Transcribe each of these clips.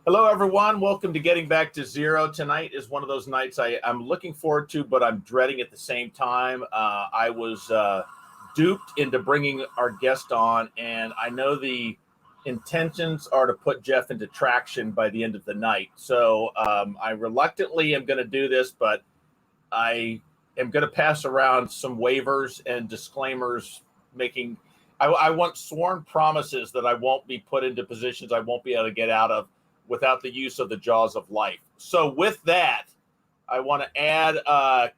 Hello, everyone. Welcome to Getting Back to Zero. Tonight is one of those nights I'm looking forward to, but I'm dreading at the same time. I was duped into bringing our guest on, and I know the intentions are to put Jeff into traction by the end of the night. So I reluctantly am going to do this, but I am going to pass around some waivers and disclaimers, making I want sworn promises that I won't be put into positions I won't be able to get out of without the use of the jaws of life. So with that, I want to add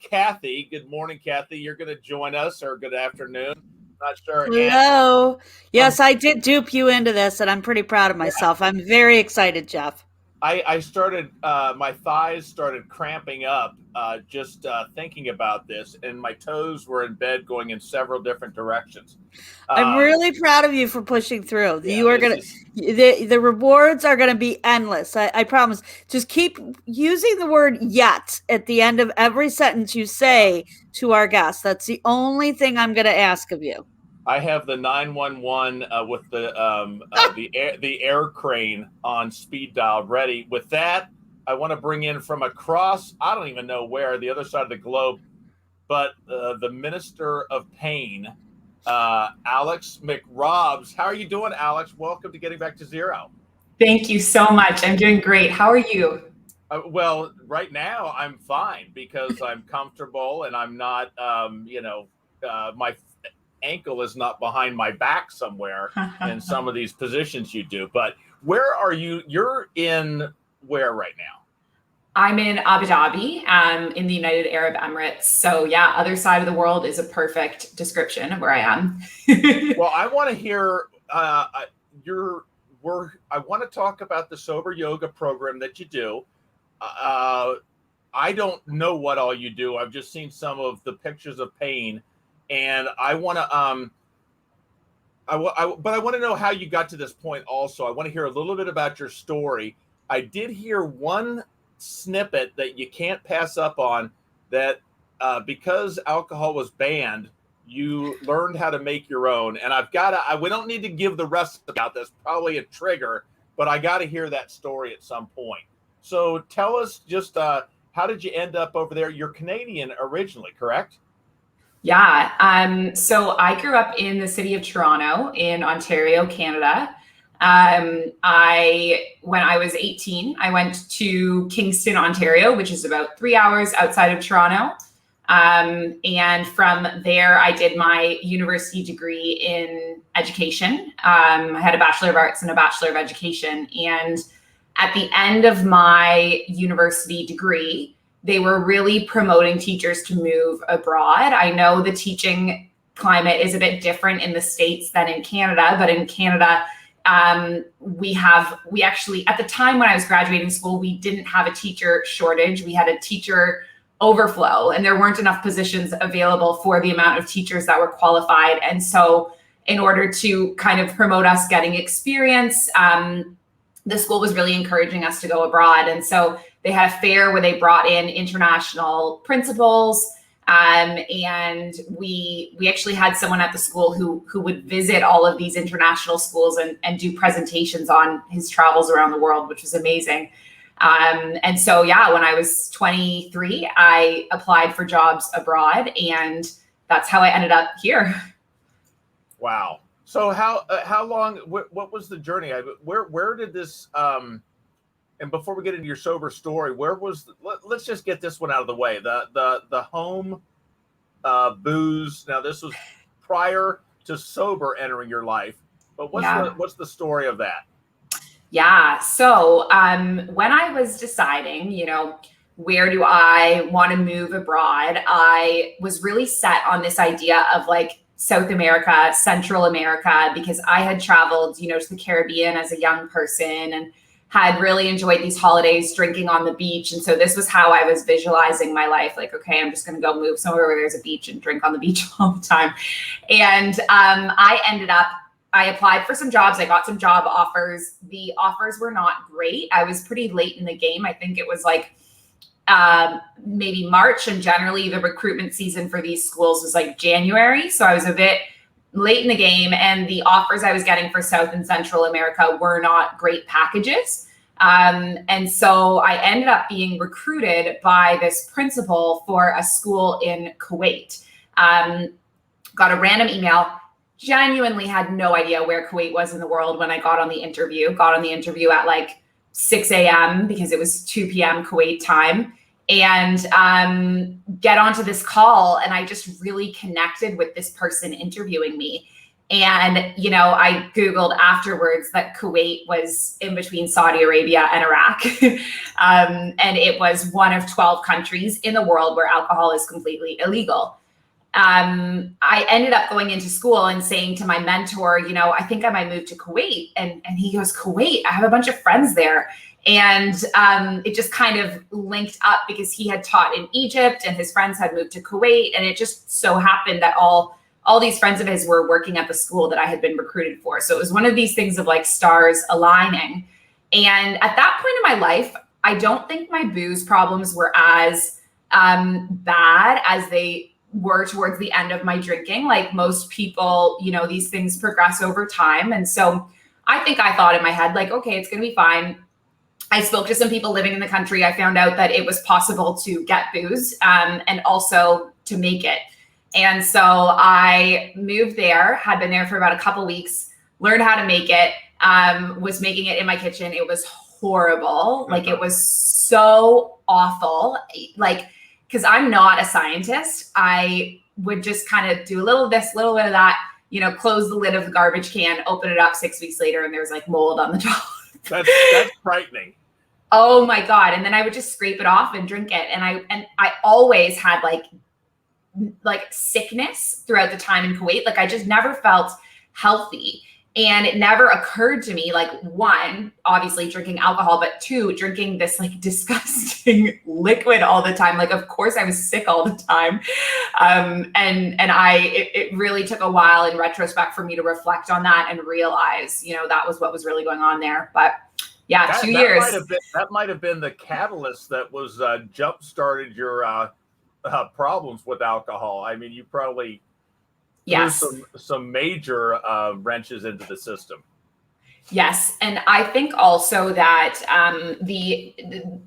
Kathy. Good morning, Kathy. You're going to join us, or good afternoon. Not sure. Hello. Yes, I did dupe you into this, and I'm pretty proud of myself. I'm very excited, Jeff. I started, my thighs started cramping up just thinking about this, and my toes were in bed going in several different directions. I'm really proud of you for pushing through. Yeah, You are gonna, the rewards are gonna be endless. I promise. Just keep using the word "yet" at the end of every sentence you say to our guests. That's the only thing I'm gonna ask of you. I have the 911 with the air crane on speed dial ready. With that, I want to bring in from across, I don't even know where, the other side of the globe, but the Minister of Pain, Alex McRobs. How are you doing, Alex? Welcome to Getting Back to Zero. Thank you so much. I'm doing great. How are you? Well, right now I'm fine because I'm comfortable and I'm not, my ankle is not behind my back somewhere in some of these positions you do. But where are you? You're in where right now? I'm in Abu Dhabi, in the United Arab Emirates. So yeah, other side of the world is a perfect description of where I am. Well, I want to hear I want to talk about the sober yoga program that you do. I don't know what all you do. I've just seen some of the pictures of pain. And I want to, but I want to know how you got to this point. Also, I want to hear a little bit about your story. I did hear one snippet that you can't pass up on. That because alcohol was banned, you learned how to make your own. And we don't need to give the rest about this. Probably a trigger, but I got to hear that story at some point. So tell us just how did you end up over there? You're Canadian originally, correct? Yeah. So I grew up in the city of Toronto in Ontario, Canada. When I was 18, I went to Kingston, Ontario, which is about 3 hours outside of Toronto. And from there, I did my university degree in education. I had a Bachelor of Arts and a Bachelor of Education. And at the end of my university degree, they were really promoting teachers to move abroad. I know the teaching climate is a bit different in the States than in Canada, but in Canada, we actually, at the time when I was graduating school, we didn't have a teacher shortage. We had a teacher overflow, and there weren't enough positions available for the amount of teachers that were qualified. And so in order to kind of promote us getting experience, the school was really encouraging us to go abroad. And so they had a fair where they brought in international principals. And we actually had someone at the school who would visit all of these international schools and do presentations on his travels around the world, which was amazing. And so, yeah, when I was 23, I applied for jobs abroad, and that's how I ended up here. Wow. So how long? What was the journey? Where did this? And before we get into your sober story, let's just get this one out of the way. The home booze. Now, this was prior to sober entering your life, but what's the story of that? Yeah. So when I was deciding, where do I want to move abroad, I was really set on this idea of like South America, Central America, because I had traveled, to the Caribbean as a young person and had really enjoyed these holidays drinking on the beach. And so this was how I was visualizing my life. Like, okay, I'm just going to go move somewhere where there's a beach and drink on the beach all the time. And I applied for some jobs. I got some job offers. The offers were not great. I was pretty late in the game. I think it was like maybe March, and generally the recruitment season for these schools was like January. So I was a bit late in the game, and the offers I was getting for South and Central America were not great packages. And so I ended up being recruited by this principal for a school in Kuwait. Got a random email, genuinely had no idea where Kuwait was in the world when I got on the interview. Got on the interview at like 6 a.m. because it was 2 p.m. Kuwait time. And get onto this call, and I just really connected with this person interviewing me. And, you know, I Googled afterwards that Kuwait was in between Saudi Arabia and Iraq. And it was one of 12 countries in the world where alcohol is completely illegal. I ended up going into school and saying to my mentor, you know, I think I might move to Kuwait. And he goes, Kuwait, I have a bunch of friends there. And it just kind of linked up because he had taught in Egypt and his friends had moved to Kuwait. And it just so happened that all these friends of his were working at the school that I had been recruited for. So it was one of these things of like stars aligning. And at that point in my life, I don't think my booze problems were as bad as they were towards the end of my drinking. Like most people, you know, these things progress over time. And so I think I thought in my head, like, okay, it's going to be fine. I spoke to some people living in the country. I found out that it was possible to get booze and also to make it. And so I moved there, had been there for about a couple weeks, learned how to make it, was making it in my kitchen. It was horrible. Like it was so awful. Like, because I'm not a scientist, I would just kind of do a little of this, little bit of that, you know, close the lid of the garbage can, open it up 6 weeks later, and there's like mold on the top. That's frightening. Oh my God. And then I would just scrape it off and drink it. And I always had like sickness throughout the time in Kuwait. Like I just never felt healthy. And it never occurred to me, like, one, obviously drinking alcohol, but two, drinking this like disgusting liquid all the time. Like, of course I was sick all the time. It really took a while in retrospect for me to reflect on that and realize, you know, that was what was really going on there. But yeah, 2 years. That might have been the catalyst that was jump-started your problems with alcohol. I mean, you probably some major wrenches into the system. Yes. And I think also that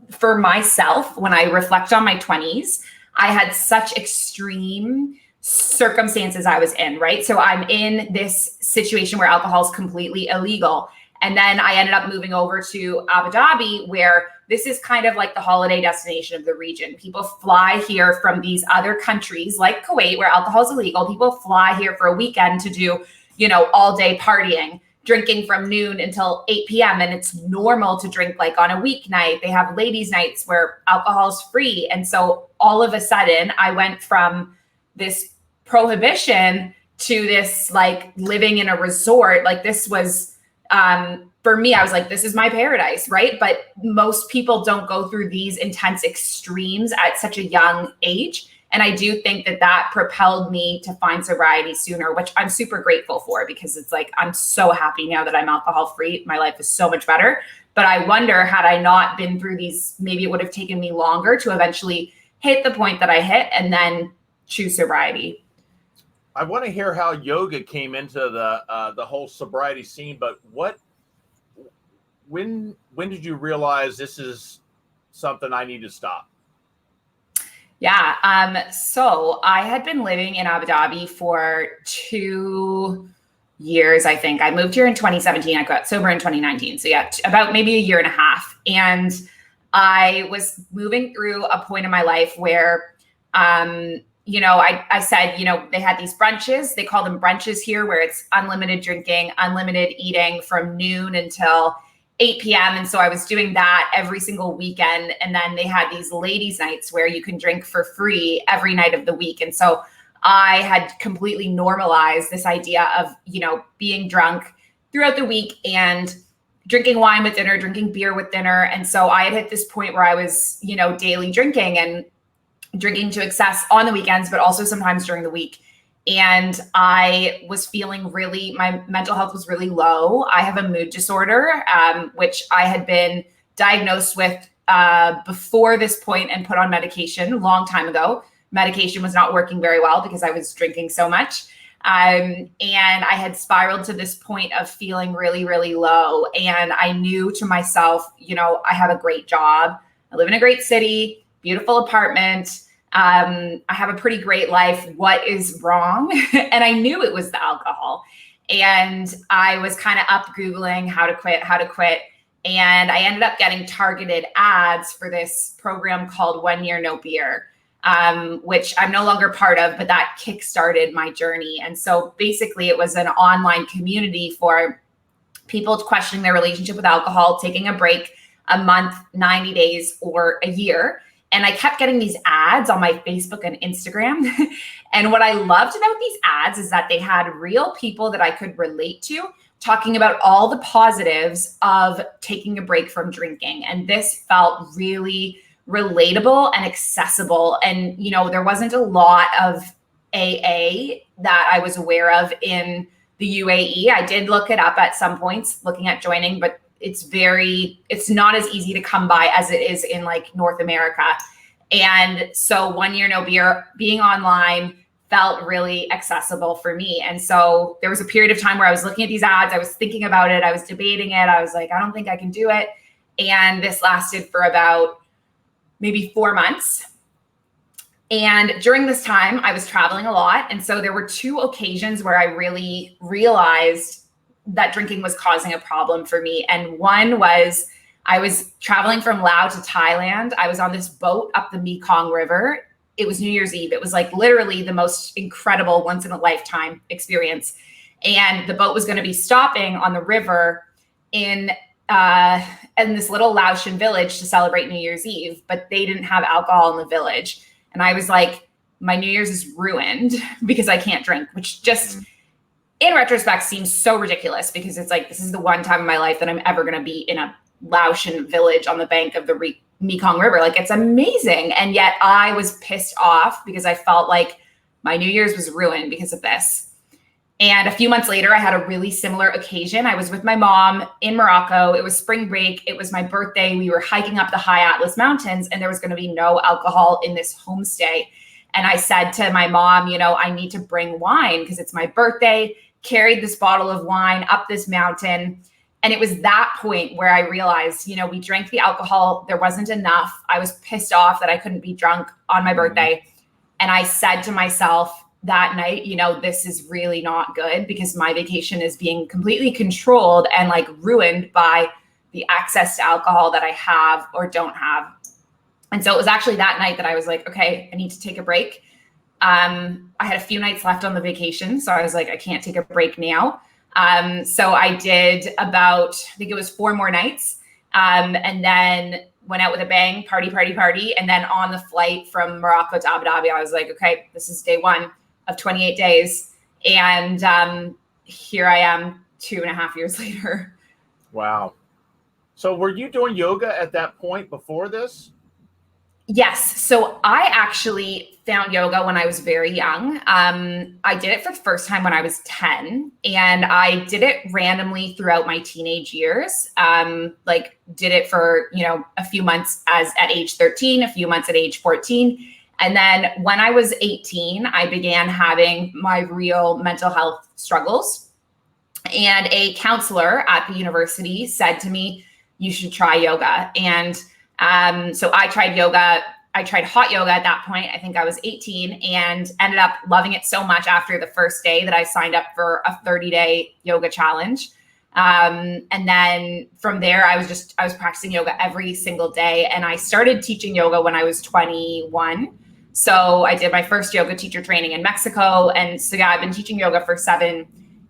for myself, when I reflect on my 20s, I had such extreme circumstances I was in, right? So I'm in this situation where alcohol is completely illegal. And then I ended up moving over to Abu Dhabi, where this is kind of like the holiday destination of the region. People fly here from these other countries like Kuwait, where alcohol is illegal. People fly here for a weekend to do, you know, all day partying, drinking from noon until 8 p.m. And it's normal to drink like on a weeknight. They have ladies' nights where alcohol is free. And so all of a sudden I went from this prohibition to this like living in a resort. Like this was, for me, I was like, this is my paradise, right? But most people don't go through these intense extremes at such a young age. And I do think that that propelled me to find sobriety sooner, which I'm super grateful for, because it's like, I'm so happy now that I'm alcohol free. My life is so much better. But I wonder, had I not been through these, maybe it would have taken me longer to eventually hit the point that I hit and then choose sobriety. I want to hear how yoga came into the whole sobriety scene, but when did you realize this is something I need to stop? Yeah. So I had been living in Abu Dhabi for 2 years, I think. I moved here in 2017. I got sober in 2019. So yeah, about maybe a year and a half. And I was moving through a point in my life where, you know, I said, you know, they had these brunches. They call them brunches here, where it's unlimited drinking, unlimited eating from noon until 8 p.m. And so I was doing that every single weekend. And then they had these ladies' nights where you can drink for free every night of the week. And so I had completely normalized this idea of, you know, being drunk throughout the week and drinking wine with dinner, drinking beer with dinner. And so I had hit this point where I was, you know, daily drinking and drinking to excess on the weekends, but also sometimes during the week. And I was feeling my mental health was really low. I have a mood disorder, which I had been diagnosed with before this point and put on medication a long time ago. Medication was not working very well because I was drinking so much. And I had spiraled to this point of feeling really, really low. And I knew to myself, you know, I have a great job. I live in a great city, beautiful apartment. I have a pretty great life. What is wrong? And I knew it was the alcohol. And I was kind of up Googling how to quit. And I ended up getting targeted ads for this program called 1 Year No Beer, which I'm no longer part of, but that kickstarted my journey. And so basically it was an online community for people questioning their relationship with alcohol, taking a break, a month, 90 days, or a year. And I kept getting these ads on my Facebook and Instagram. And what I loved about these ads is that they had real people that I could relate to talking about all the positives of taking a break from drinking. And this felt really relatable and accessible. And, you know, there wasn't a lot of AA that I was aware of in the UAE. I did look it up at some points, looking at joining, but it's not as easy to come by as it is in like North America. And so 1 Year No Beer being online felt really accessible for me. And so there was a period of time where I was looking at these ads, I was thinking about it, I was debating it. I was like, I don't think I can do it. And this lasted for about maybe 4 months. And during this time, I was traveling a lot. And so there were 2 occasions where I really realized that drinking was causing a problem for me. And one was I was traveling from Laos to Thailand. I was on this boat up the Mekong River. It was New Year's Eve. It was like literally the most incredible once in a lifetime experience. And the boat was going to be stopping on the river in this little Laotian village to celebrate New Year's Eve, but they didn't have alcohol in the village. And I was like, my New Year's is ruined because I can't drink, which just in retrospect seems so ridiculous because it's like, this is the one time in my life that I'm ever going to be in a Laotian village on the bank of the Mekong River. Like, it's amazing. And yet I was pissed off because I felt like my New Year's was ruined because of this. And a few months later, I had a really similar occasion. I was with my mom in Morocco. It was spring break. It was my birthday. We were hiking up the high Atlas Mountains and there was going to be no alcohol in this homestay. And I said to my mom, you know, I need to bring wine because it's my birthday. Carried this bottle of wine up this mountain. And it was that point where I realized, you know, we drank the alcohol. There wasn't enough. I was pissed off that I couldn't be drunk on my birthday. And I said to myself that night, you know, this is really not good because my vacation is being completely controlled and like ruined by the access to alcohol that I have or don't have. And so it was actually that night that I was like, okay, I need to take a break. I had a few nights left on the vacation. So I was like, I can't take a break now. So I did about, I think it was 4 more nights. And then went out with a bang, party. And then on the flight from Morocco to Abu Dhabi, I was like, okay, this is day 1 of 28 days. And here I am 2.5 years later. Wow. So were you doing yoga at that point before this? Yes. So I actually found yoga when I was very young. I did it for the first time when I was 10, and I did it randomly throughout my teenage years. Like did it for, you know, a few months at age 13, a few months at age 14. And then when I was 18, I began having my real mental health struggles. And a counselor at the university said to me, you should try yoga. And so I tried yoga. I tried hot yoga at that point. I think I was 18 and ended up loving it so much after the first day that I signed up for a 30-day yoga challenge. And then from there, I was practicing yoga every single day. And I started teaching yoga when I was 21. So I did my first yoga teacher training in Mexico. And so yeah, I've been teaching yoga for 7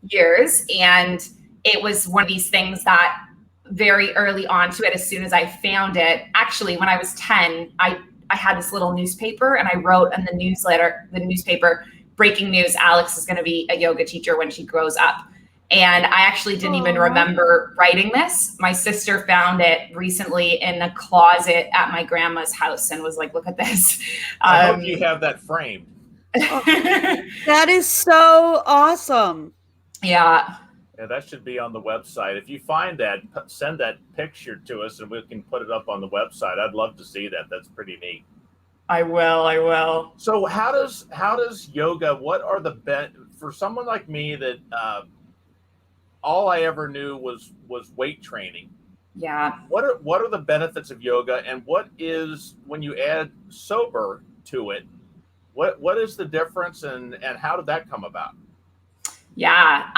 years. And it was one of these things that very early on to it, as soon as I found it, actually, when I was 10, I had this little newspaper and I wrote in the newspaper, breaking news, Alex is going to be a yoga teacher when she grows up. And I actually didn't even remember writing this. My sister found it recently in a closet at my grandma's house and was like, look at this. I hope you have that framed. That is so awesome. Yeah. Yeah, that should be on the website. If you find that, send that picture to us and we can put it up on the website. I'd love to see that. That's pretty neat. I will. So how does yoga, what are the for someone like me that all I ever knew was weight training. Yeah. What are the benefits of yoga, and what is, when you add sober to it, what is the difference, and how did that come about? Yeah.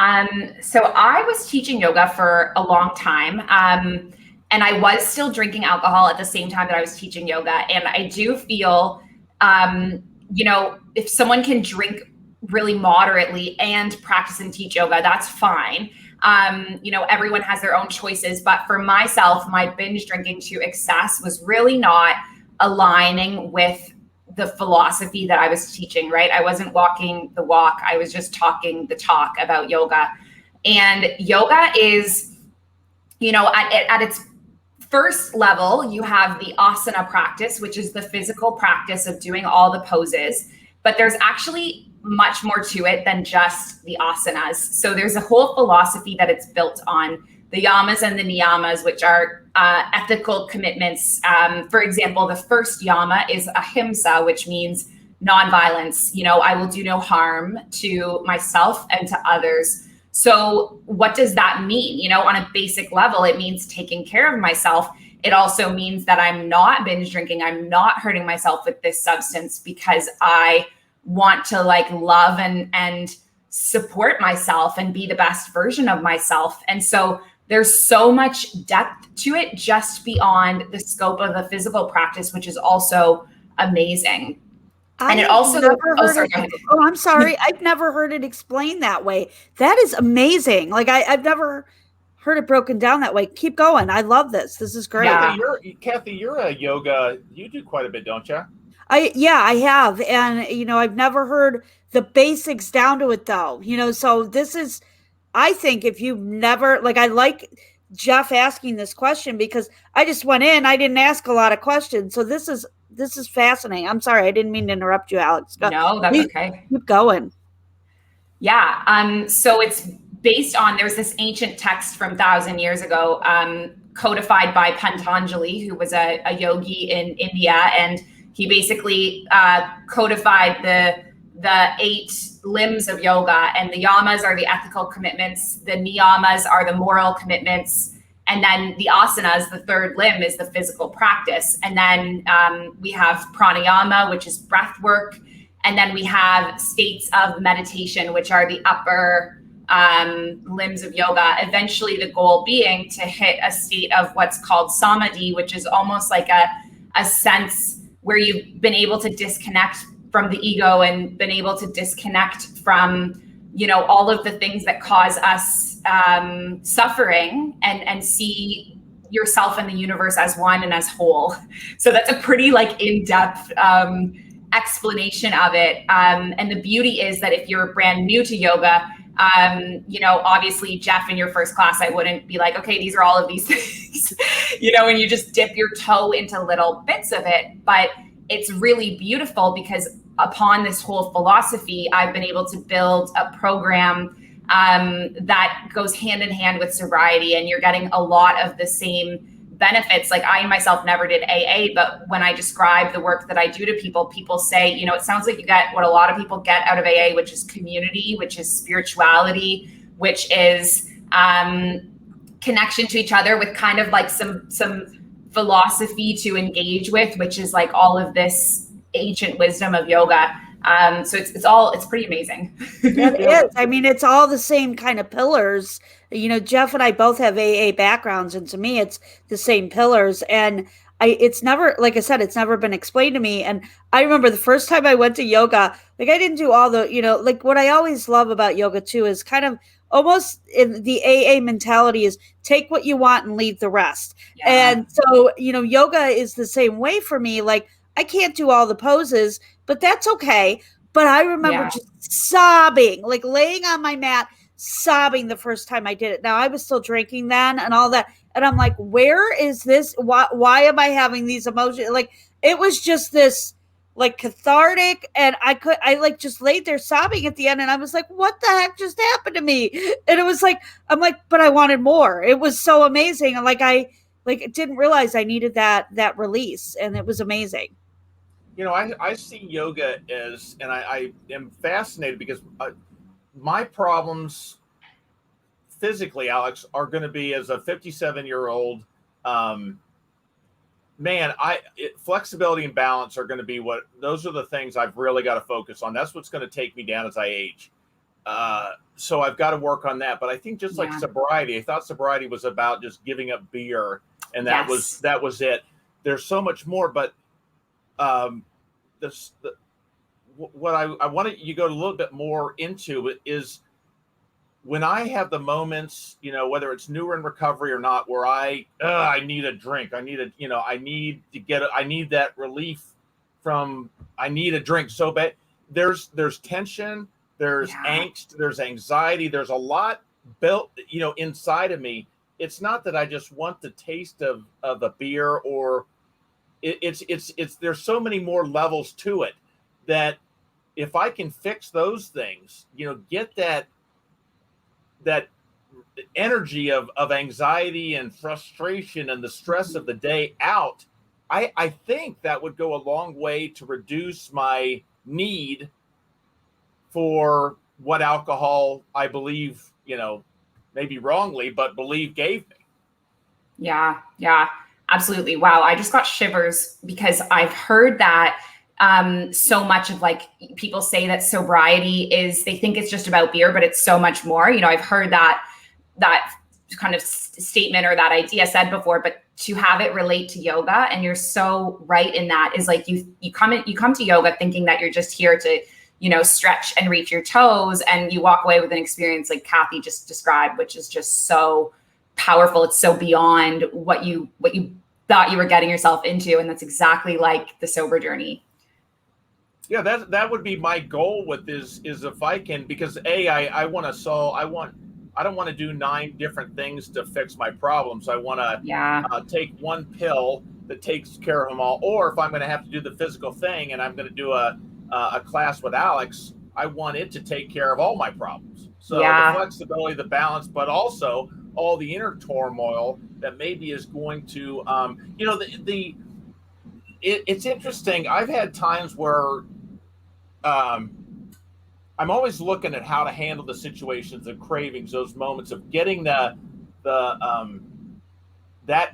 So I was teaching yoga for a long time. And I was still drinking alcohol at the same time that I was teaching yoga. And I do feel, if someone can drink really moderately and practice and teach yoga, that's fine. Everyone has their own choices. But for myself, my binge drinking to excess was really not aligning with the philosophy that I was teaching, right? I wasn't walking the walk. I was just talking the talk about yoga. And yoga is, at its first level, you have the asana practice, which is the physical practice of doing all the poses. But there's actually much more to it than just the asanas. So there's a whole philosophy that it's built on, the yamas and the niyamas, which are ethical commitments. For example, the first yama is ahimsa, which means nonviolence. I will do no harm to myself and to others. So what does that mean? On a basic level, it means taking care of myself. It also means that I'm not binge drinking. I'm not hurting myself with this substance because I want to love and support myself and be the best version of myself. And so there's so much depth to it just beyond the scope of the physical practice, which is also amazing. And it also, I'm sorry. I've never heard it explained that way. That is amazing. I've never heard it broken down that way. Keep going. I love this. This is great. Yeah. Kathy, you're a yoga. You do quite a bit, don't you? I have. And, I've never heard the basics down to it though, so this is, I think if you've never, I like Jeff asking this question because I just went in, I didn't ask a lot of questions. So this is fascinating. I'm sorry. I didn't mean to interrupt you, Alex. No, that's okay. Keep going. Yeah. So it's based on, there's this ancient text from 1,000 years ago, codified by Patanjali, who was a yogi in India. And he basically codified the 8 limbs of yoga, and the yamas are the ethical commitments. The niyamas are the moral commitments. And then the asanas, the third limb, is the physical practice. And then we have pranayama, which is breath work. And then we have states of meditation, which are the upper limbs of yoga. Eventually, the goal being to hit a state of what's called samadhi, which is almost like a sense where you've been able to disconnect from the ego and been able to disconnect from, all of the things that cause us suffering and see yourself and the universe as one and as whole. So that's a pretty in-depth explanation of it. And the beauty is that if you're brand new to yoga, obviously, Jeff, in your first class, I wouldn't be like, okay, these are all of these things, and you just dip your toe into little bits of it. But it's really beautiful because upon this whole philosophy, I've been able to build a program that goes hand in hand with sobriety, and you're getting a lot of the same benefits. I myself never did AA, but when I describe the work that I do to people, people say, it sounds like you get what a lot of people get out of AA, which is community, which is spirituality, which is connection to each other with kind of some philosophy to engage with, which is all of this ancient wisdom of yoga. So it's pretty amazing. It is. I mean, it's all the same kind of pillars. Jeff and I both have AA backgrounds, and to me, it's the same pillars. And it's never, like I said, it's never been explained to me. And I remember the first time I went to yoga, I didn't do all the, what I always love about yoga too is kind of almost in the AA mentality is take what you want and leave the rest. Yeah. And so, yoga is the same way for me. I can't do all the poses, but that's okay. But I remember just sobbing, laying on my mat, sobbing the first time I did it. Now I was still drinking then and all that. And I'm like, where is this? Why am I having these emotions? It was just this cathartic. And I just laid there sobbing at the end. And I was like, what the heck just happened to me? And it was I'm like, but I wanted more. It was so amazing. And I didn't realize I needed that release. And it was amazing. I see yoga as, and I am fascinated because my problems physically, Alex, are going to be as a 57-year-old. Man, flexibility and balance are going to be those are the things I've really got to focus on. That's what's going to take me down as I age. So I've got to work on that. But I think just like sobriety, I thought sobriety was about just giving up beer, and that was it. There's so much more, but what I wanted you to go a little bit more into it is when I have the moments, whether it's newer in recovery or not, where I need a drink, I need that relief from, I need a drink so bad. There's tension, there's angst, there's anxiety, there's a lot built, inside of me. It's not that I just want the taste of a beer, or it's there's so many more levels to it that if I can fix those things, get that energy of anxiety and frustration and the stress of the day out, I think that would go a long way to reduce my need for what alcohol, I believe, maybe wrongly, but believe gave me. Yeah, absolutely. Wow. I just got shivers because I've heard that so much of like people say that sobriety they think it's just about beer, but it's so much more. I've heard that kind of statement or that idea said before, but to have it relate to yoga, and you're so right in that, is like you come to yoga thinking that you're just here to, stretch and reach your toes, and you walk away with an experience like Kathy just described, which is just so powerful. It's so beyond what you thought you were getting yourself into. And that's exactly like the sober journey. Yeah, that would be my goal with this, is if I can, because I want to solve, I don't want to do 9 different things to fix my problems. I want to take one pill that takes care of them all. Or if I'm going to have to do the physical thing and I'm going to do a class with Alex, I want it to take care of all my problems. So the flexibility, the balance, but also all the inner turmoil that maybe is going to, it's interesting. I've had times where I'm always looking at how to handle the situations, the cravings, those moments of getting that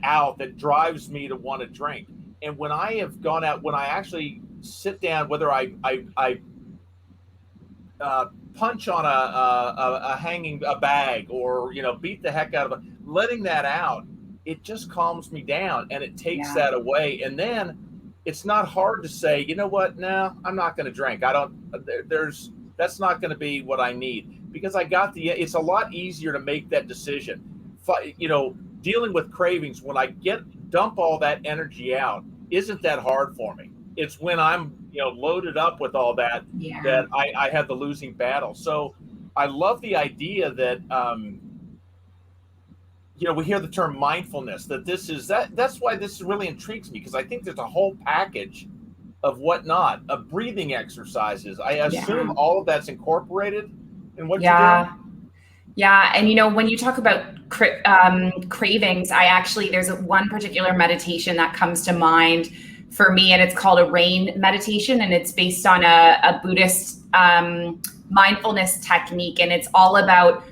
out that drives me to want to drink. And when I have gone out, when I actually sit down, whether I punch on a bag, or beat the heck out of it, letting that out, it just calms me down and it takes that away. And then it's not hard to say, you know what, no, I'm not going to drink. That's not going to be what I need, because it's a lot easier to make that decision. Dealing with cravings, when I dump all that energy out, isn't that hard for me. It's when I'm, loaded up with all that, that I have the losing battle. So I love the idea that, we hear the term mindfulness, that's why this really intrigues me, because I think there's a whole package of whatnot, of breathing exercises. I assume all of that's incorporated in what you're doing. Yeah. And, when you talk about cravings, there's one particular meditation that comes to mind for me, and it's called a rain meditation. And it's based on a Buddhist mindfulness technique. And it's all about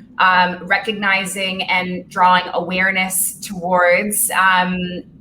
recognizing and drawing awareness towards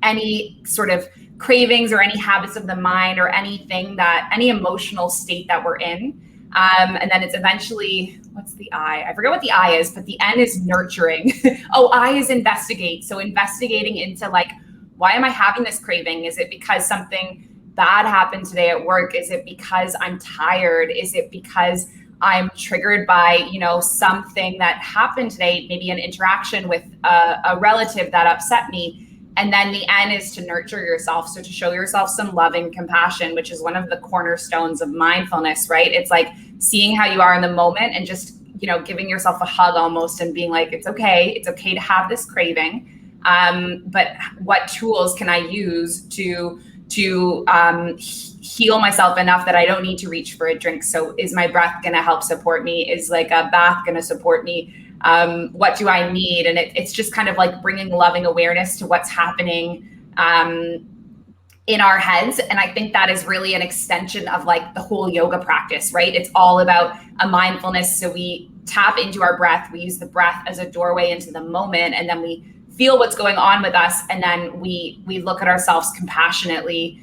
any sort of cravings or any habits of the mind or any emotional state that we're in. And then it's eventually, what's the I? I forget what the I is, but the N is nurturing. I is investigate. So investigating into like, why am I having this craving? Is it because something bad happened today at work? Is it because I'm tired? Is it because I'm triggered by, something that happened today, maybe an interaction with a relative that upset me? And then the N is to nurture yourself. So to show yourself some love and compassion, which is one of the cornerstones of mindfulness, right? It's like seeing how you are in the moment and just, giving yourself a hug almost, and being like, it's okay to have this craving. But what tools can I use to heal myself enough that I don't need to reach for a drink? So is my breath going to help support me? Is like a bath going to support me? What do I need? And it's just kind of like bringing loving awareness to what's happening in our heads. And I think that is really an extension of like the whole yoga practice, right? It's all about a mindfulness. So we tap into our breath. We use the breath as a doorway into the moment, and then we feel what's going on with us, and then we look at ourselves compassionately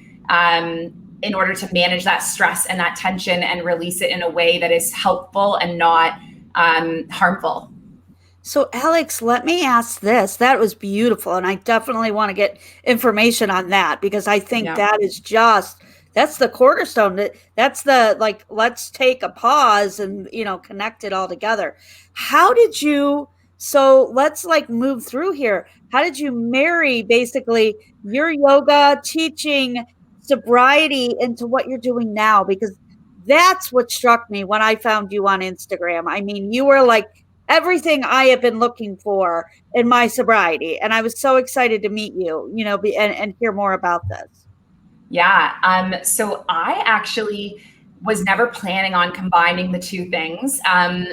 in order to manage that stress and that tension and release it in a way that is helpful and not harmful. So, Alex, let me ask this. That was beautiful. And I definitely want to get information on that, because I think that is that's the cornerstone. That's the, like, let's take a pause and, connect it all together. So let's move through here. How did you marry basically your yoga teaching sobriety into what you're doing now? Because that's what struck me when I found you on Instagram. I mean, you were like everything I have been looking for in my sobriety. And I was so excited to meet you, and hear more about this. Yeah. So I actually was never planning on combining the two things.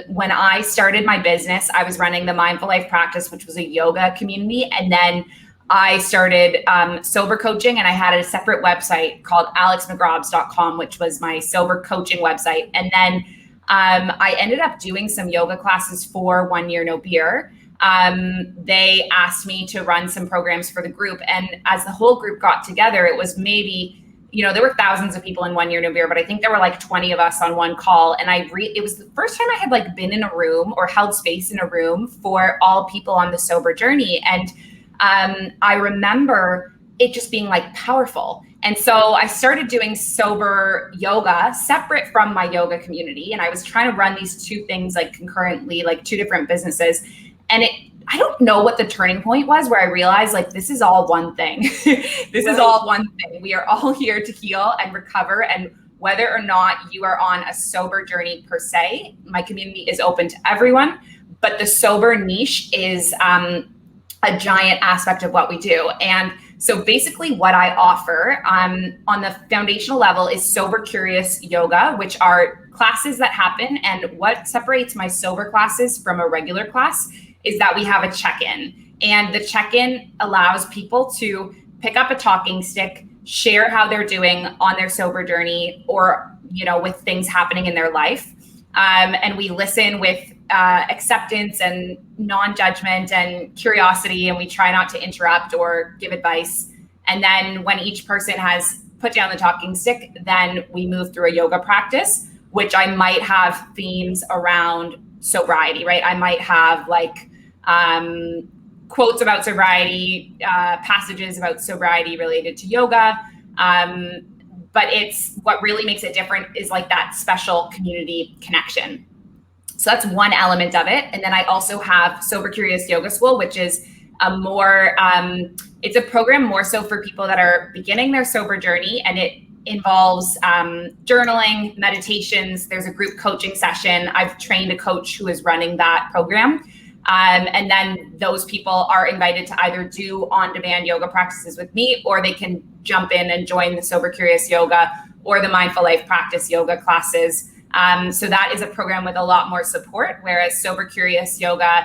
When I started my business, I was running the Mindful Life Practice, which was a yoga community. And then I started sober coaching, and I had a separate website called alexmcrobs.com, which was my sober coaching website. And then I ended up doing some yoga classes for 1 Year No Beer. They asked me to run some programs for the group. And as the whole group got together, it was maybe, there were thousands of people in 1 Year No Beer, but I think there were like 20 of us on one call. And it was the first time I had been in a room or held space in a room for all people on the sober journey. And I remember it just being powerful. And so I started doing sober yoga separate from my yoga community. And I was trying to run these two things concurrently, two different businesses. And I don't know what the turning point was where I realized this is all one thing. This is all one thing. We are all here to heal and recover. And whether or not you are on a sober journey per se, my community is open to everyone. But the sober niche is a giant aspect of what we do. And so basically what I offer on the foundational level is Sober Curious Yoga, which are classes that happen. And what separates my sober classes from a regular class is that we have a check-in. And the check-in allows people to pick up a talking stick, share how they're doing on their sober journey, or, with things happening in their life. And we listen with acceptance and non-judgment and curiosity, and we try not to interrupt or give advice. And then when each person has put down the talking stick, then we move through a yoga practice, which I might have themes around sobriety, right? I might have quotes about sobriety, passages about sobriety related to yoga. But it's what really makes it different is that special community connection. So that's one element of it. And then I also have Sober Curious Yoga School, which is it's a program more so for people that are beginning their sober journey. And it involves journaling, meditations. There's a group coaching session. I've trained a coach who is running that program. And then those people are invited to either do on-demand yoga practices with me, or they can jump in and join the Sober Curious Yoga or the Mindful Life Practice yoga classes. So that is a program with a lot more support, whereas Sober Curious Yoga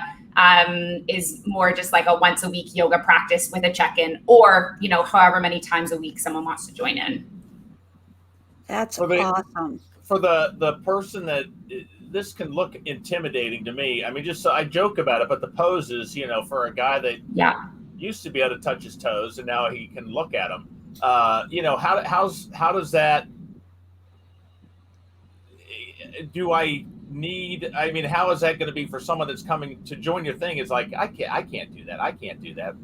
is more just a once a week yoga practice with a check-in, or, however many times a week someone wants to join in. That's awesome. For the person that this can look intimidating to me. I mean, I joke about it, but the poses, for a guy that used to be able to touch his toes and now he can look at them. How does that? How is that going to be for someone that's coming to join your thing? It's I can't do that. I can't do that.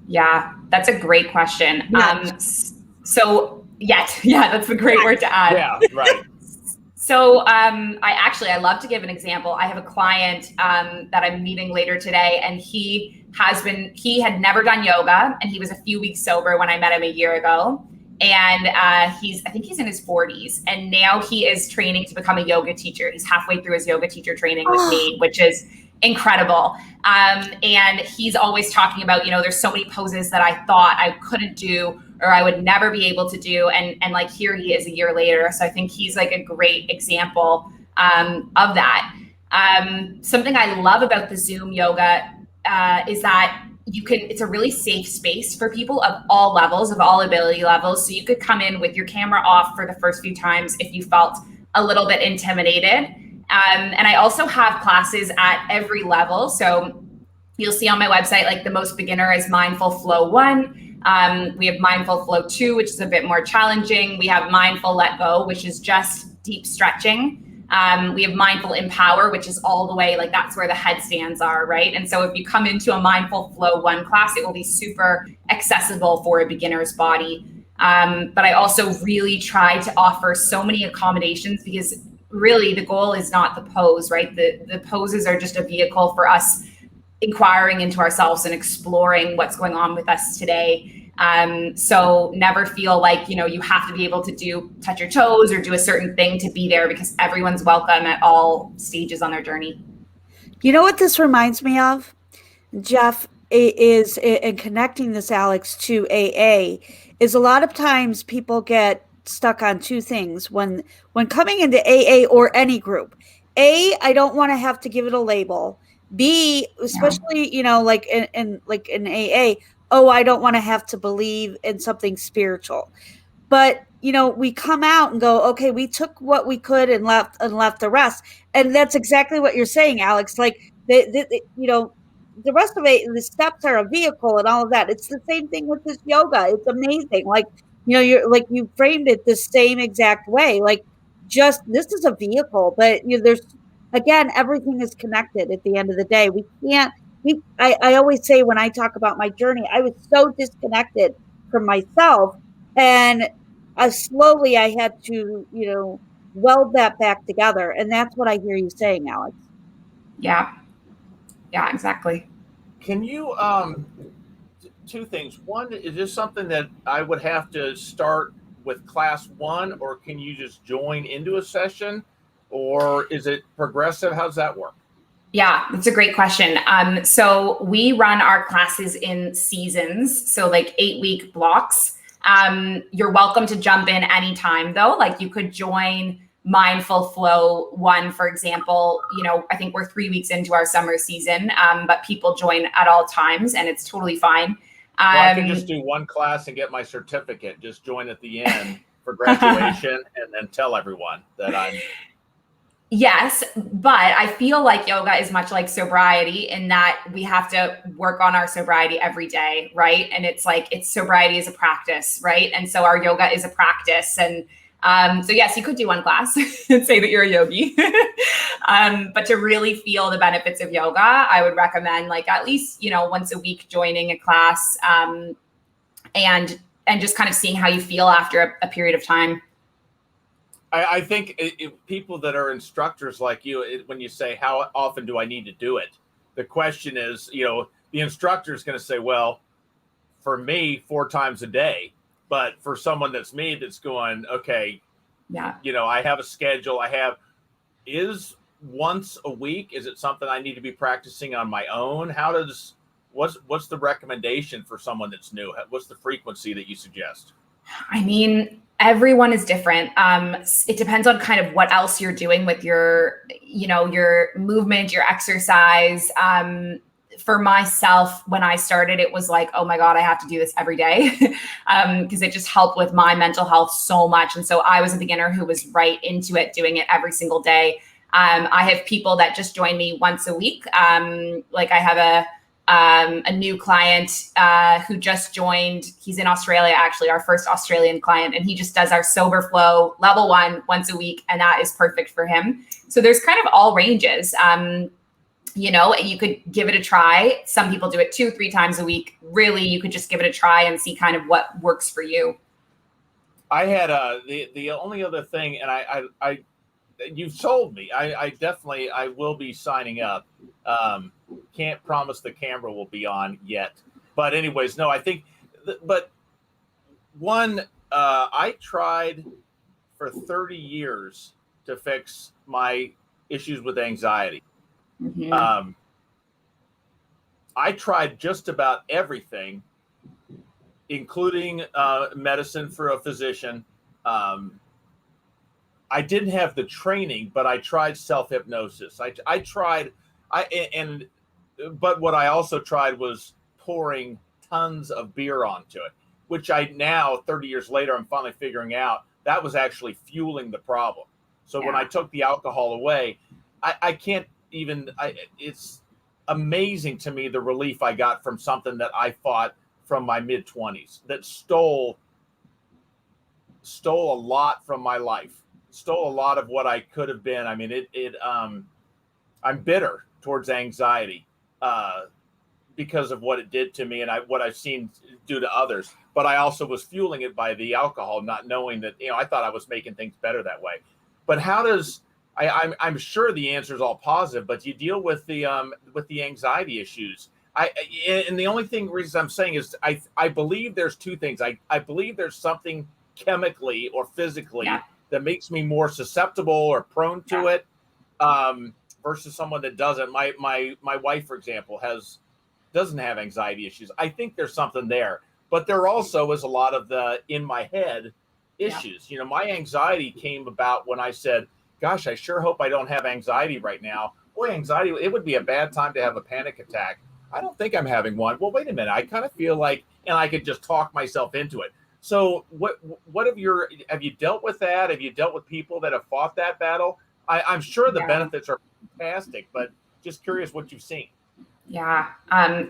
Yeah, that's a great question. Yes. That's a great word to add. Yeah, right. So I love to give an example. I have a client that I'm meeting later today, and he had never done yoga, and he was a few weeks sober when I met him a year ago. And I think he's in his 40s, and now he is training to become a yoga teacher. He's halfway through his yoga teacher training with me, which is incredible. And he's always talking about, there's so many poses that I thought I couldn't do or I would never be able to do. And here he is a year later. So I think he's a great example of that. Something I love about the Zoom yoga is that it's a really safe space for people of all levels, of all ability levels. So you could come in with your camera off for the first few times if you felt a little bit intimidated. And I also have classes at every level. So you'll see on my website, like the most beginner is Mindful Flow 1. We have Mindful Flow 2, which is a bit more challenging. We have Mindful Let Go, which is just deep stretching. We have Mindful Empower, which is all the way, like that's where the headstands are, right? And so if you come into a Mindful Flow 1 class, it will be super accessible for a beginner's body. But I also really try to offer so many accommodations, because really the goal is not the pose, right? The poses are just a vehicle for us inquiring into ourselves and exploring what's going on with us today. So never feel like, you have to be able to touch your toes or do a certain thing to be there, because everyone's welcome at all stages on their journey. You know what this reminds me of, Jeff, is in connecting this, Alex, to AA, is a lot of times people get stuck on two things when coming into AA or any group. A, I don't want to have to give it a label. B, especially, like in AA, oh, I don't want to have to believe in something spiritual. But, we come out and go, okay, we took what we could and left the rest. And that's exactly what you're saying, Alex. Like, the rest of it, the steps are a vehicle and all of that. It's the same thing with this yoga. It's amazing. Like, you're like, you framed it the same exact way. Like, just, this is a vehicle, but there's, again, everything is connected at the end of the day. I always say, when I talk about my journey, I was so disconnected from myself, and slowly I had to, weld that back together. And that's what I hear you saying, Alex. Yeah, exactly. Can you, two things. One, is this something that I would have to start with class 1, or can you just join into a session, or is it progressive? How's that work? Yeah, that's a great question. So we run our classes in seasons, so like 8-week blocks. You're welcome to jump in anytime though. Like, you could join Mindful Flow 1, for example. I think we're 3 weeks into our summer season, but people join at all times, and it's totally fine. I can just do one class and get my certificate, just join at the end for graduation and then tell everyone that I'm... Yes, but I feel like yoga is much like sobriety, in that we have to work on our sobriety every day, right? And it's like, sobriety is a practice, right? And so our yoga is a practice. And so yes, you could do one class and say that you're a yogi. But to really feel the benefits of yoga, I would recommend, like, at least, once a week joining a class, and just kind of seeing how you feel after a period of time. I think people that are instructors like you, when you say, how often do I need to do it? The question is, the instructor is going to say, well, for me, 4 times a day. But for someone that's me, that's going, okay, yeah, I have a schedule. Is once a week, is it something I need to be practicing on my own? What's the recommendation for someone that's new? What's the frequency that you suggest? I mean, everyone is different. It depends on kind of what else you're doing with your movement, your exercise. For myself, when I started, it was like, oh my God, I have to do this every day, because it just helped with my mental health so much. And so I was a beginner who was right into it, doing it every single day. I have people that just join me once a week. Like, I have a new client who just joined. He's in Australia, actually, our first Australian client, and he just does our Sober Flow level 1 once a week, and that is perfect for him. So there's kind of all ranges. You could give it a try. Some people do it 2-3 times a week. Really, you could just give it a try and see kind of what works for you. I had the only other thing, and I you've sold me. I definitely will be signing up. Can't promise the camera will be on yet, but anyways, no, I think. But one, I tried for 30 years to fix my issues with anxiety. Mm-hmm. I tried just about everything, including medicine for a physician. I didn't have the training, but I tried self-hypnosis. But what I also tried was pouring tons of beer onto it, which I now, 30 years later, I'm finally figuring out that was actually fueling the problem. So when I took the alcohol away, I can't even, it's amazing to me the relief I got from something that I fought from my mid-20s that stole a lot from my life, stole a lot of what I could have been. I mean, I'm bitter towards anxiety because of what it did to me and what I've seen do to others. But I also was fueling it by the alcohol, not knowing that, I thought I was making things better that way. But how does, I'm sure the answer is all positive, but you deal with the anxiety issues. And the only reason I'm saying is I believe there's two things. I believe there's something chemically or physically that makes me more susceptible or prone to it versus someone that doesn't. My wife, for example, doesn't have anxiety issues. I think there's something there, but there also is a lot of the in my head issues. My anxiety came about when I said, gosh, I sure hope I don't have anxiety right now. Boy, anxiety, it would be a bad time to have a panic attack. I don't think I'm having one. Well, wait a minute. I kind of feel like, and I could just talk myself into it. So what have you dealt with that? Have you dealt with people that have fought that battle? I'm sure the benefits are fantastic, but just curious what you've seen. Yeah.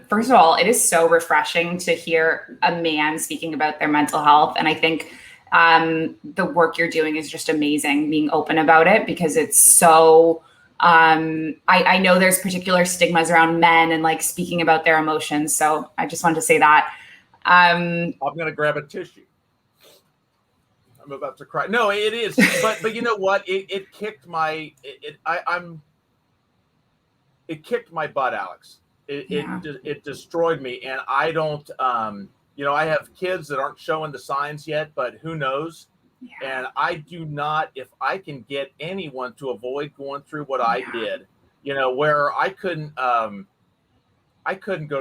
First of all, it is so refreshing to hear a man speaking about their mental health. And I think the work you're doing is just amazing, being open about it, because it's so, I know there's particular stigmas around men and like speaking about their emotions. So I just wanted to say that. I'm going to grab a tissue. I'm about to cry. No, it is. But you know what? It kicked my, it kicked my butt, Alex. It destroyed me. And I don't, I have kids that aren't showing the signs yet, but who knows? Yeah. And I do not, if I can get anyone to avoid going through what I did, where I couldn't go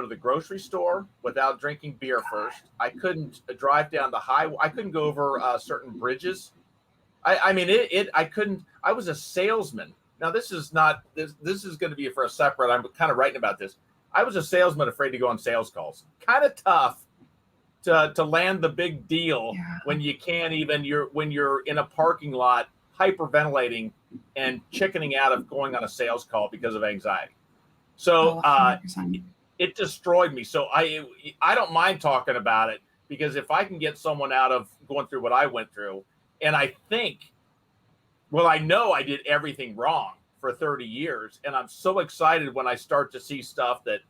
to the grocery store without drinking beer first. I couldn't drive down the highway. I couldn't go over certain bridges. I couldn't, I was a salesman. Now this is going to be for a separate, I'm kind of writing about this. I was a salesman afraid to go on sales calls. Kind of tough to land the big deal when you can't even, when you're in a parking lot hyperventilating and chickening out of going on a sales call because of anxiety. So it destroyed me. So I don't mind talking about it, because if I can get someone out of going through what I went through, and I know I did everything wrong for 30 years. And I'm so excited when I start to see stuff that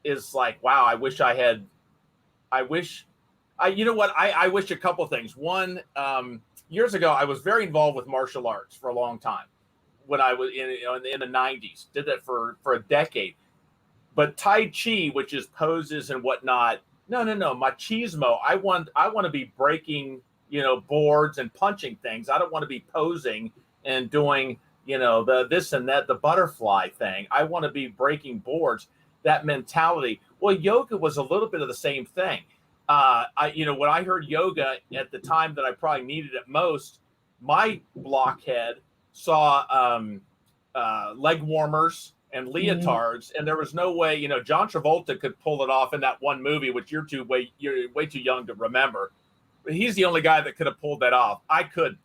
is like, wow, I wish a couple things. One, years ago, I was very involved with martial arts for a long time. When I was in the 90s, did that for a decade. But Tai Chi, which is poses and whatnot, no, machismo. I want to be breaking, boards and punching things. I don't want to be posing and doing, the this and that, the butterfly thing. I want to be breaking boards. That mentality. Well, yoga was a little bit of the same thing. When I heard yoga at the time that I probably needed it most, my blockhead saw leg warmers and leotards, and there was no way, John Travolta could pull it off in that one movie, which you're way too young to remember. But he's the only guy that could have pulled that off. I could.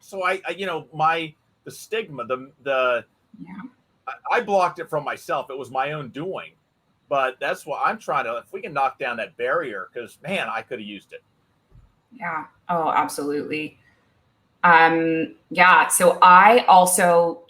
So the stigma, I blocked it from myself. It was my own doing. But that's what I'm trying to, if we can knock down that barrier, because man, I could have used it. Yeah. Oh, absolutely. So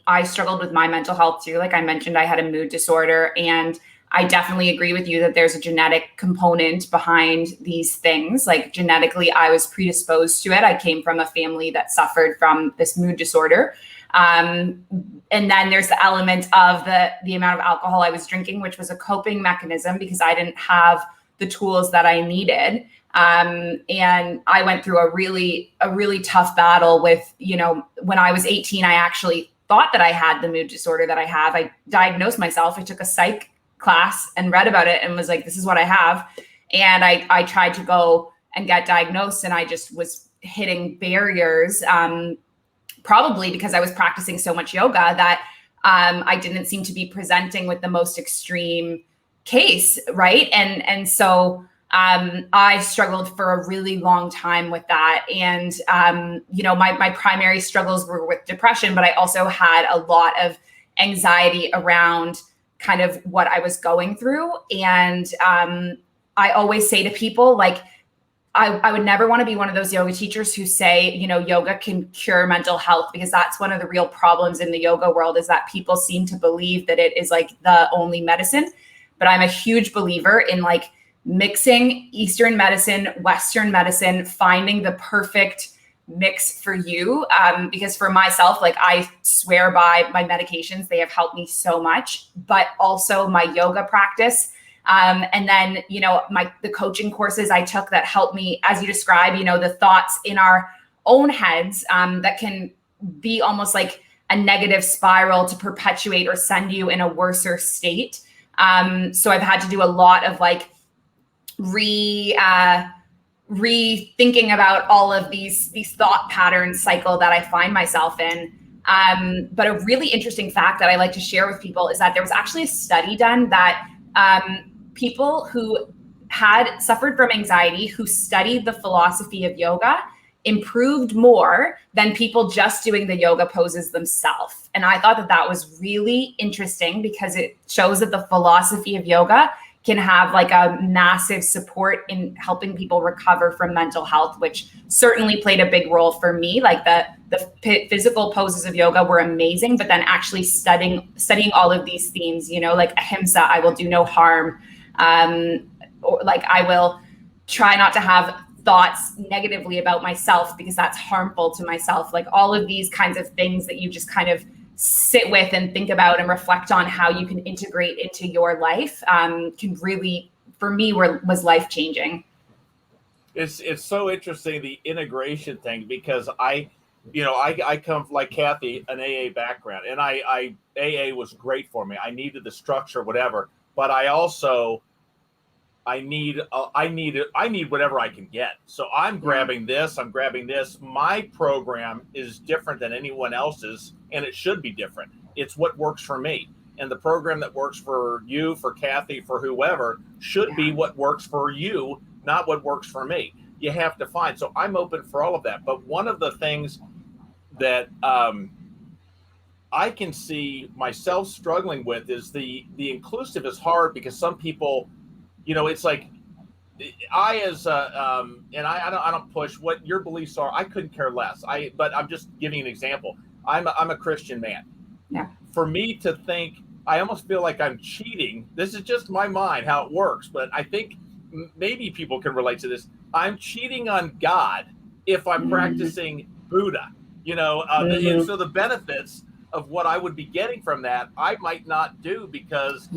I struggled with my mental health too. Like I mentioned, I had a mood disorder, and I definitely agree with you that there's a genetic component behind these things. Like genetically, I was predisposed to it. I came from a family that suffered from this mood disorder. And then there's the element of the amount of alcohol I was drinking, which was a coping mechanism because I didn't have the tools that I needed. And I went through a really tough battle with, when I was 18, I actually thought that I had the mood disorder that I have. I diagnosed myself. I took a psych class and read about it and was like, this is what I have. And I tried to go and get diagnosed, and I just was hitting barriers, probably because I was practicing so much yoga that I didn't seem to be presenting with the most extreme case, right? And so I struggled for a really long time with that. And, my primary struggles were with depression, but I also had a lot of anxiety around kind of what I was going through. And I always say to people, like, I would never want to be one of those yoga teachers who say, yoga can cure mental health, because that's one of the real problems in the yoga world, is that people seem to believe that it is like the only medicine. But I'm a huge believer in like mixing Eastern medicine, Western medicine, finding the perfect mix for you. Because for myself, like, I swear by my medications, they have helped me so much, but also my yoga practice. And then, the coaching courses I took that helped me, as you describe, the thoughts in our own heads that can be almost like a negative spiral to perpetuate or send you in a worser state. So I've had to do a lot of like rethinking about all of these thought patterns cycle that I find myself in. But a really interesting fact that I like to share with people is that there was actually a study done that people who had suffered from anxiety, who studied the philosophy of yoga, improved more than people just doing the yoga poses themselves. And I thought that that was really interesting, because it shows that the philosophy of yoga can have like a massive support in helping people recover from mental health, which certainly played a big role for me. Like the physical poses of yoga were amazing, but then actually studying all of these themes, like ahimsa, I will do no harm. Or like, I will try not to have thoughts negatively about myself, because that's harmful to myself. Like all of these kinds of things that you just kind of sit with and think about and reflect on how you can integrate into your life can really, for me, was life-changing. It's so interesting, the integration thing, because I come, like Kathy, an AA background, and AA was great for me. I needed the structure, whatever, but I also I need whatever I can get. So I'm grabbing this, I'm grabbing this. My program is different than anyone else's, and it should be different. It's what works for me. And the program that works for you, for Kathy, for whoever, should be what works for you, not what works for me. You have to find. So I'm open for all of that. But one of the things that I can see myself struggling with is the inclusive is hard, because some people, it's like I don't push what your beliefs are. I couldn't care less. But I'm just giving an example. I'm a Christian man. Yeah. For me to think, I almost feel like I'm cheating. This is just my mind, how it works. But I think maybe people can relate to this. I'm cheating on God if I'm practicing Buddha, and so the benefits of what I would be getting from that, I might not do, because,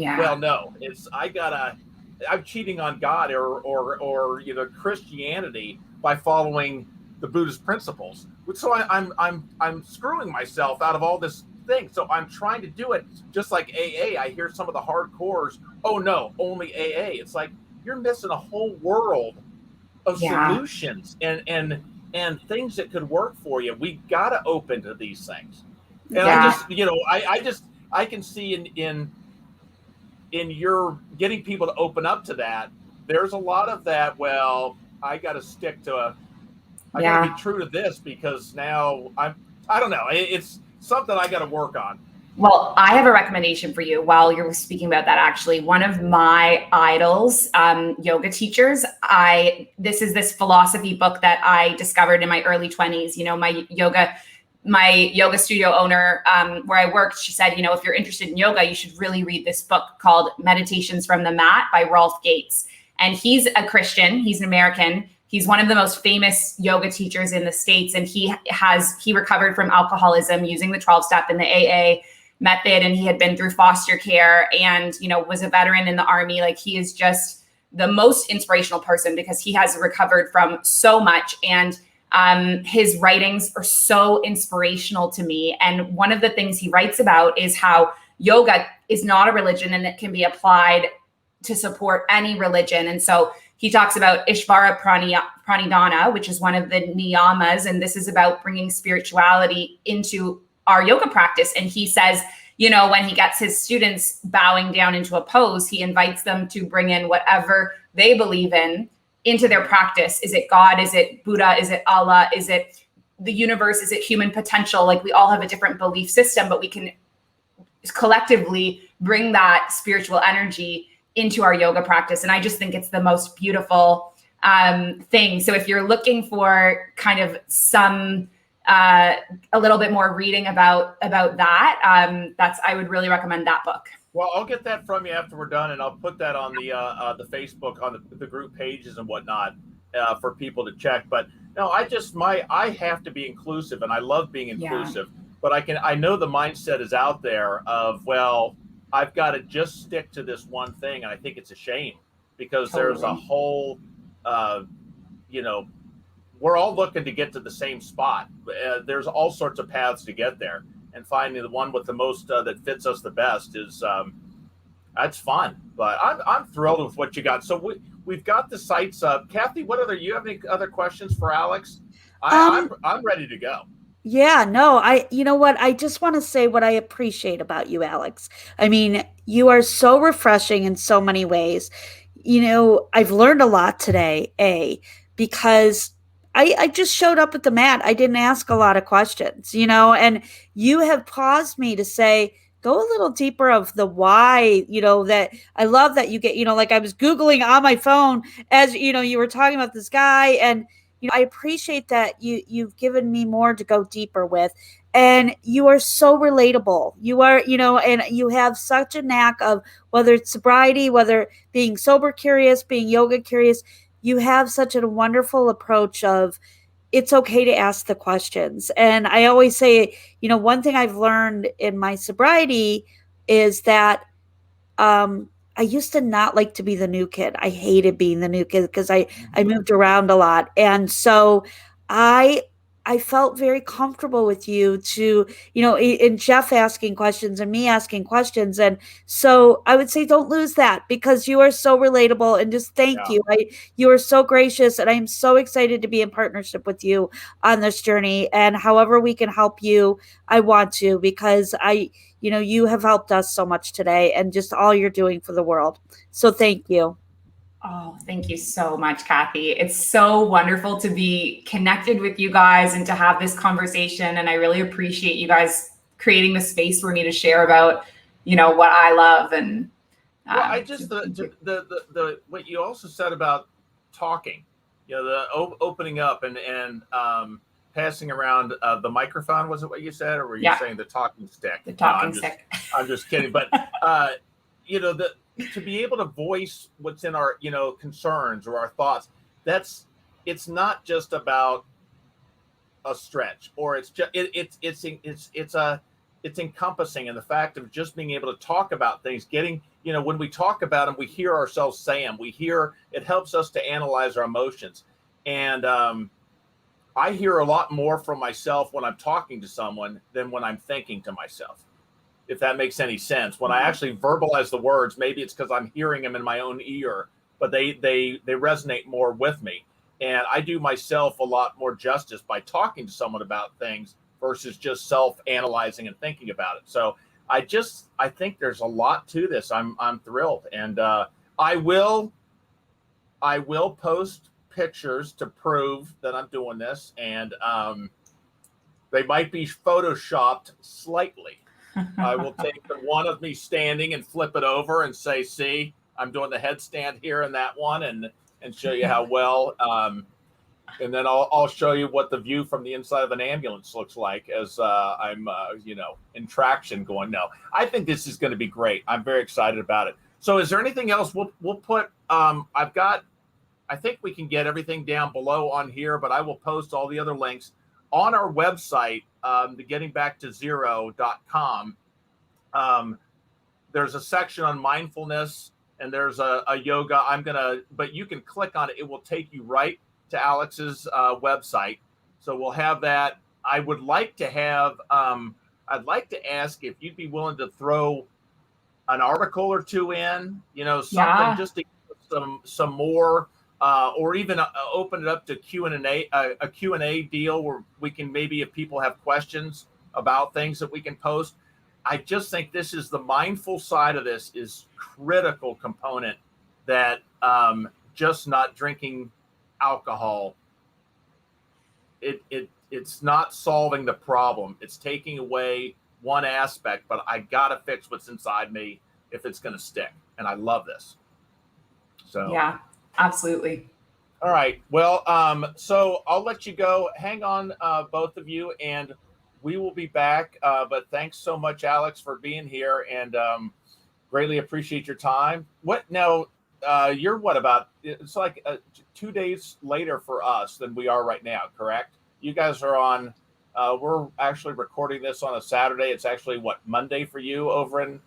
I'm cheating on God or Christianity by following the Buddhist principles. So I'm screwing myself out of all this thing. So I'm trying to do it just like AA. I hear some of the hardcores, oh no, only AA. It's like, you're missing a whole world of solutions and things that could work for you. We got to open to these things. And I can see in your getting people to open up to that, there's a lot of that. Well, I got to stick to I got to be true to this, because now I don't know. It's something I got to work on. Well, I have a recommendation for you while you're speaking about that. Actually, one of my idols, yoga teachers, this is this philosophy book that I discovered in my early 20s. My yoga studio owner, where I worked, she said, if you're interested in yoga, you should really read this book called Meditations from the Mat by Rolf Gates. And he's a Christian. He's an American. He's one of the most famous yoga teachers in the States. And he recovered from alcoholism using the 12-step and the AA method. And he had been through foster care and, was a veteran in the Army. Like, he is just the most inspirational person, because he has recovered from so much. And his writings are so inspirational to me. And one of the things he writes about is how yoga is not a religion, and it can be applied to support any religion. And so he talks about Ishvara Pranidhana, which is one of the niyamas. And this is about bringing spirituality into our yoga practice. And he says, you know, when he gets his students bowing down into a pose, he invites them to bring in whatever they believe in into their practice. Is it God? Is it Buddha? Is it Allah? Is it the universe? Is it human potential? Like, we all have a different belief system, but we can collectively bring that spiritual energy into our yoga practice. And I just think it's the most beautiful thing. So if you're looking for kind of some a little bit more reading about that, I would really recommend that book. Well, I'll get that from you after we're done, and I'll put that on the Facebook, on the group pages and whatnot, for people to check. But no, I have to be inclusive, and I love being inclusive. Yeah. But I know the mindset is out there of, well, I've got to just stick to this one thing, and I think it's a shame, because there's a whole, you know, we're all looking to get to the same spot. There's all sorts of paths to get there, and finding the one with the most that fits us the best is that's fun. But I'm thrilled with what you got. So we've got the sites up. Kathy, you have any other questions for Alex? I'm ready to go. Yeah, no, you know what? I just want to say what I appreciate about you, Alex. I mean, you are so refreshing in so many ways. You know, I've learned a lot today, because I just showed up at the mat. I didn't ask a lot of questions, you know, and you have paused me to say, go a little deeper of the why, you know, that I love that you get, you know, like I was Googling on my phone as, you know, you were talking about this guy, and you know, I appreciate that you've given me more to go deeper with. And you are so relatable. You are, you know, and you have such a knack of, whether it's sobriety, whether being sober curious, being yoga curious, you have such a wonderful approach of, it's okay to ask the questions. And I always say, you know, one thing I've learned in my sobriety is that, I used to not like to be the new kid. I hated being the new kid because I moved around a lot. And so I felt very comfortable with you to, you know, and Jeff asking questions and me asking questions. And so I would say, don't lose that, because you are so relatable, and just thank you. You are so gracious, and I'm so excited to be in partnership with you on this journey. And however we can help you, I want to, because you know, you have helped us so much today, and just all you're doing for the world. So thank you. Oh, thank you so much, Kathy. It's so wonderful to be connected with you guys and to have this conversation. And I really appreciate you guys creating the space for me to share about, you know, what I love. And well, I just the what you also said about talking, you know, the opening up and passing around the microphone. Was it what you said, or were you saying the talking stick? The talking stick. I'm just kidding. But you know, to be able to voice what's in our, you know, concerns or our thoughts, it's not just about a stretch, or it's just it's encompassing. And the fact of just being able to talk about things, getting, you know, when we talk about them, we hear ourselves say them. It helps us to analyze our emotions. And I hear a lot more from myself when I'm talking to someone than when I'm thinking to myself, if that makes any sense. When I actually verbalize the words, maybe it's because I'm hearing them in my own ear, but they resonate more with me. And I do myself a lot more justice by talking to someone about things versus just self-analyzing and thinking about it. So I think there's a lot to this. I'm thrilled. And I will post pictures to prove that I'm doing this. And they might be photoshopped slightly. I will take the one of me standing and flip it over and say, see, I'm doing the headstand here in that one, and show you how well. And then I'll show you what the view from the inside of an ambulance looks like as I'm, you know, in traction going. No, I think this is going to be great. I'm very excited about it. So is there anything else? We'll put, I think we can get everything down below on here, but I will post all the other links on our website, the gettingback-to-zero.com. There's a section on mindfulness, and there's a yoga. But you can click on it. It will take you right to Alex's website. So we'll have that. I would like to have, I'd like to ask if you'd be willing to throw an article or two in, you know, something just to give some more, or even open it up to a Q&A deal where we can, maybe if people have questions about things that we can post. I just think this is the mindful side of this is critical component that just not drinking alcohol, it's not solving the problem. It's taking away one aspect, but I got to fix what's inside me if it's going to stick. And I love this. So yeah, absolutely. All right. Well, so I'll let you go. Hang on, both of you, and we will be back. But thanks so much, Alex, for being here, and greatly appreciate your time. What now? You're what about? It's like 2 days later for us than we are right now, correct? You guys are on. We're actually recording this on a Saturday. It's actually what, Monday for you over in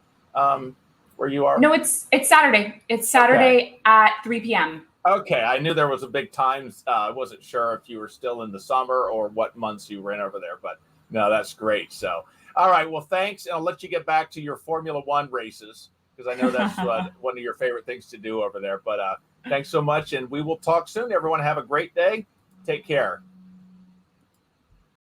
where you are? No, it's Saturday. It's Saturday at 3 p.m. Okay, I knew there was a big time. I wasn't sure if you were still in the summer or what months you were in over there, but no, that's great. So, all right, well, thanks, and I'll let you get back to your Formula One races because I know that's one of your favorite things to do over there. But thanks so much, and we will talk soon. Everyone have a great day. Take care.